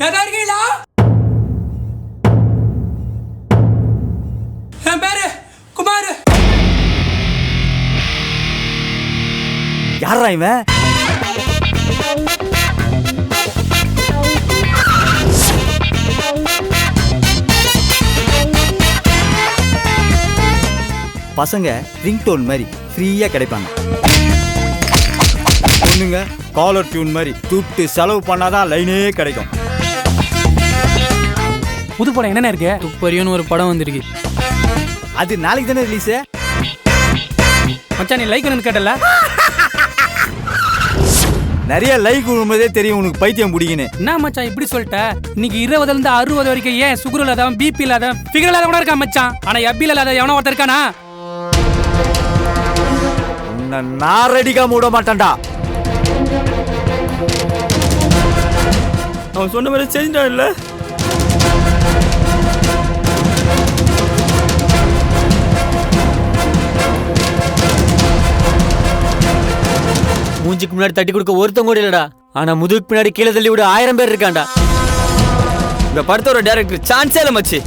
எதா இருக்கீங்களா? என் பேரு குமார். யாரா இவன்? பசங்க ரிங்டோன் மாதிரி ஃப்ரீயா கிடைப்பாங்க. பொண்ணுங்க காலர் டியூன் மாதிரி துட்டு செலவு பண்ணாதான் லைனே கிடைக்கும். புது படம் என்னென்ன இருக்கு? துப்பறியோன்னு ஒரு படம் வந்திருக்கு. அது நாளைக்கு தானே ரிலீஸ். மச்சான், நீ லைக் ஒன்று கேட்டல? நிறைய லைக் விழும்போதே தெரியும் உனக்கு பைத்தியம் பிடிக்குன்னு. என்ன மச்சான் இப்படி சொல்லிட்ட? இன்னைக்கு 20 இருந்து 60 வரைக்கும் ஏன் சுகர் இல்லாதவன், பிபி இல்லாதவன், ஃபிகர் இல்லாதவனா இருக்கான் மச்சான். ஆனா எப்பில இல்லாத எவனோ ஒருத்தர் இருக்கானா? உன்னை நான் ரெடிக்காம விட மாட்டேன்டா. அவன் சொன்ன மாதிரி செஞ்சான் இல்ல? மூஞ்சிக்கு முன்னாடி தட்டி கொடுக்க ஒருத்தங்க கூட இல்லடா. ஆனா முதுகுக்கு பின்னாடி கீழே தள்ளி விட 1000 பேர் இருக்காண்டா. இந்த படத்தோட டைரக்டர் சான்ஸே இல்ல மச்சி.